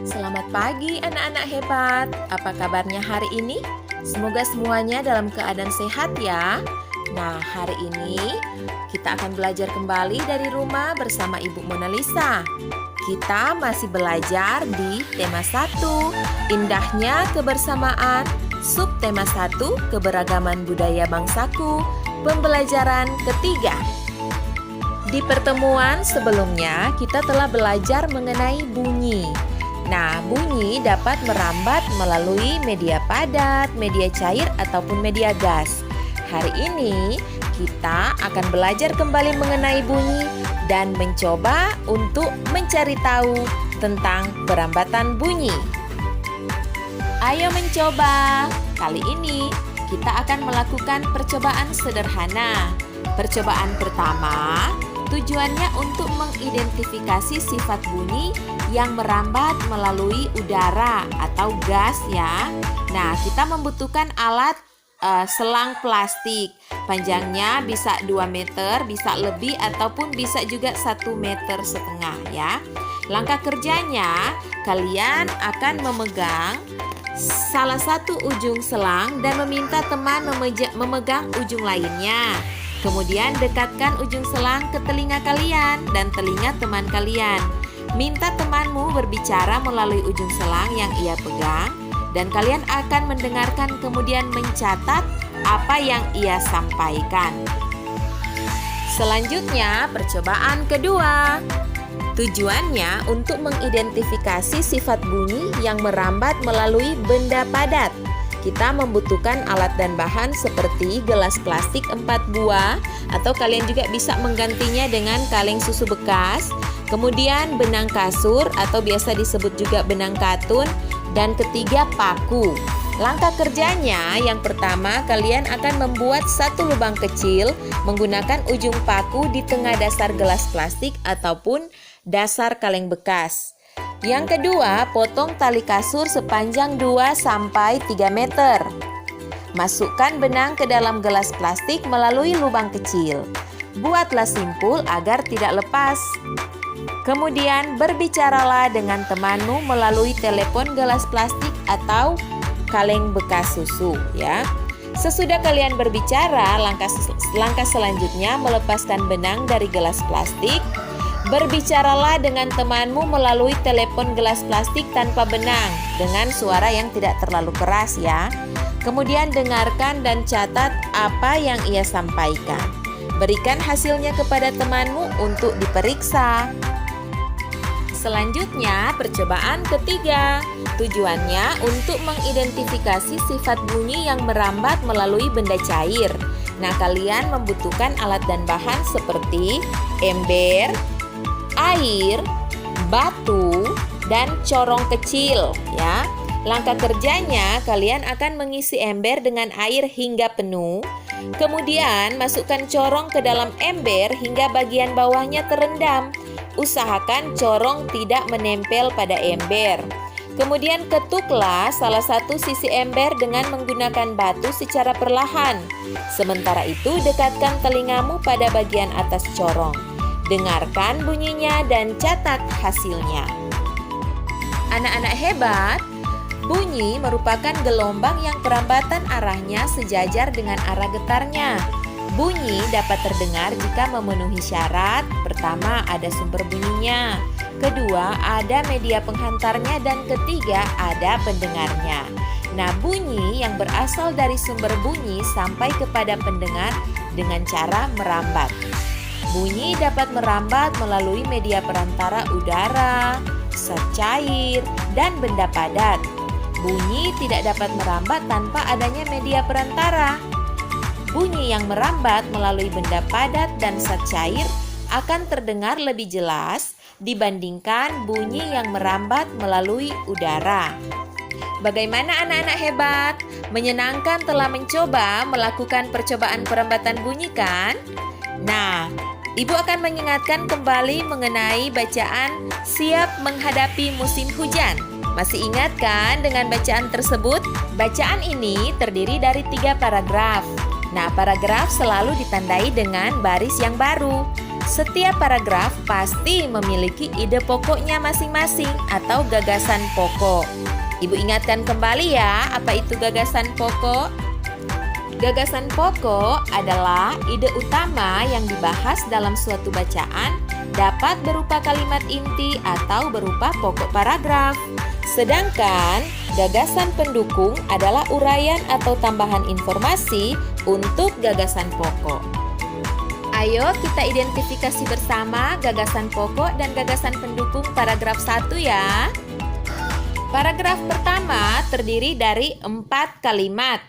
Selamat pagi anak-anak hebat. Apa kabarnya hari ini? Semoga semuanya dalam keadaan sehat ya. Nah, hari ini kita akan belajar kembali dari rumah bersama Ibu Mona Lisa. Kita masih belajar di tema 1, indahnya kebersamaan, subtema 1, keberagaman budaya bangsaku, pembelajaran ketiga. Di pertemuan sebelumnya, kita telah belajar mengenai bunyi. Nah, bunyi dapat merambat melalui media padat, media cair, ataupun media gas. Hari ini, kita akan belajar kembali mengenai bunyi dan mencoba untuk mencari tahu tentang perambatan bunyi. Ayo mencoba! Kali ini, kita akan melakukan percobaan sederhana. Percobaan pertama, tujuannya untuk mengidentifikasi sifat bunyi yang merambat melalui udara atau gas ya. Nah, kita membutuhkan alat selang plastik. Panjangnya bisa 2 meter, bisa lebih ataupun bisa juga 1,5 meter ya. Langkah kerjanya, kalian akan memegang salah satu ujung selang dan meminta teman memegang ujung lainnya. Kemudian dekatkan ujung selang ke telinga kalian dan telinga teman kalian. Minta temanmu berbicara melalui ujung selang yang ia pegang dan kalian akan mendengarkan kemudian mencatat apa yang ia sampaikan. Selanjutnya, percobaan kedua. Tujuannya untuk mengidentifikasi sifat bunyi yang merambat melalui benda padat. Kita membutuhkan alat dan bahan seperti gelas plastik 4 buah atau kalian juga bisa menggantinya dengan kaleng susu bekas, kemudian benang kasur atau biasa disebut juga benang katun, dan ketiga paku. Langkah kerjanya, yang pertama kalian akan membuat satu lubang kecil menggunakan ujung paku di tengah dasar gelas plastik ataupun dasar kaleng bekas. Yang kedua, potong tali kasur sepanjang 2-3 meter. Masukkan benang ke dalam gelas plastik melalui lubang kecil. Buatlah simpul agar tidak lepas. Kemudian berbicaralah dengan temanmu melalui telepon gelas plastik atau kaleng bekas susu ya. Sesudah kalian berbicara, langkah selanjutnya melepaskan benang dari gelas plastik. Berbicaralah dengan temanmu melalui telepon gelas plastik tanpa benang dengan suara yang tidak terlalu keras ya. Kemudian dengarkan dan catat apa yang ia sampaikan. Berikan hasilnya kepada temanmu untuk diperiksa. Selanjutnya, percobaan ketiga. Tujuannya untuk mengidentifikasi sifat bunyi yang merambat melalui benda cair. Nah, kalian membutuhkan alat dan bahan seperti ember, air, batu, dan corong kecil ya. Langkah kerjanya, kalian akan mengisi ember dengan air hingga penuh. Kemudian masukkan corong ke dalam ember hingga bagian bawahnya terendam. Usahakan corong tidak menempel pada ember. Kemudian ketuklah salah satu sisi ember dengan menggunakan batu secara perlahan. Sementara itu dekatkan telingamu pada bagian atas corong. Dengarkan bunyinya dan catat hasilnya. Anak-anak hebat, bunyi merupakan gelombang yang perambatan arahnya sejajar dengan arah getarnya. Bunyi dapat terdengar jika memenuhi syarat. Pertama, ada sumber bunyinya. Kedua, ada media penghantarnya. Dan ketiga, ada pendengarnya. Nah, bunyi yang berasal dari sumber bunyi sampai kepada pendengar dengan cara merambat. Bunyi dapat merambat melalui media perantara udara, zat cair, dan benda padat. Bunyi tidak dapat merambat tanpa adanya media perantara. Bunyi yang merambat melalui benda padat dan zat cair akan terdengar lebih jelas dibandingkan bunyi yang merambat melalui udara. Bagaimana anak-anak hebat? Menyenangkan telah mencoba melakukan percobaan perambatan bunyi kan? Nah, Ibu akan mengingatkan kembali mengenai bacaan siap menghadapi musim hujan. Masih ingat kan dengan bacaan tersebut? Bacaan ini terdiri dari 3 paragraf. Nah, paragraf selalu ditandai dengan baris yang baru. Setiap paragraf pasti memiliki ide pokoknya masing-masing atau gagasan pokok. Ibu ingatkan kembali ya, apa itu gagasan pokok? Gagasan pokok adalah ide utama yang dibahas dalam suatu bacaan, dapat berupa kalimat inti atau berupa pokok paragraf. Sedangkan gagasan pendukung adalah uraian atau tambahan informasi untuk gagasan pokok. Ayo kita identifikasi bersama gagasan pokok dan gagasan pendukung paragraf 1 ya. Paragraf pertama terdiri dari 4 kalimat.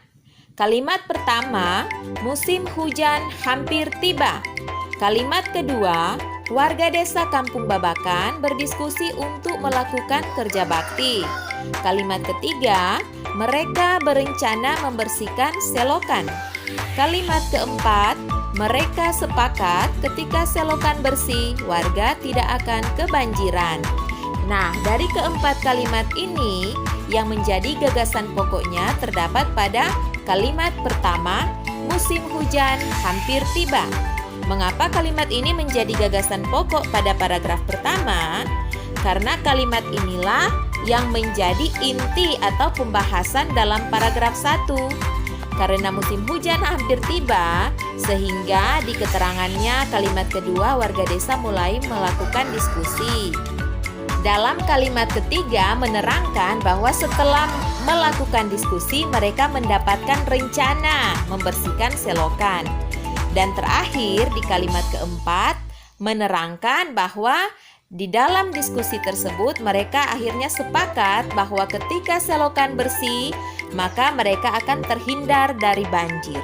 Kalimat pertama, musim hujan hampir tiba. Kalimat kedua, warga desa Kampung Babakan berdiskusi untuk melakukan kerja bakti. Kalimat ketiga, mereka berencana membersihkan selokan. Kalimat keempat, mereka sepakat ketika selokan bersih, warga tidak akan kebanjiran. Nah, dari keempat kalimat ini, yang menjadi gagasan pokoknya terdapat pada kalimat pertama, musim hujan hampir tiba. Mengapa kalimat ini menjadi gagasan pokok pada paragraf pertama? Karena kalimat inilah yang menjadi inti atau pembahasan dalam paragraf 1. Karena musim hujan hampir tiba, sehingga di keterangannya kalimat kedua warga desa mulai melakukan diskusi. Dalam kalimat ketiga menerangkan bahwa setelah melakukan diskusi mereka mendapatkan rencana membersihkan selokan. Dan terakhir di kalimat keempat menerangkan bahwa di dalam diskusi tersebut mereka akhirnya sepakat bahwa ketika selokan bersih maka mereka akan terhindar dari banjir.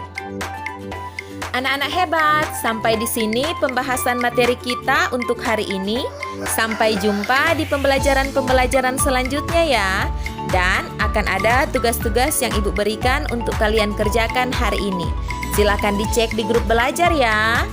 Anak-anak hebat, sampai di sini pembahasan materi kita untuk hari ini. Sampai jumpa di pembelajaran-pembelajaran selanjutnya ya. Dan akan ada tugas-tugas yang Ibu berikan untuk kalian kerjakan hari ini. Silakan dicek di grup belajar ya.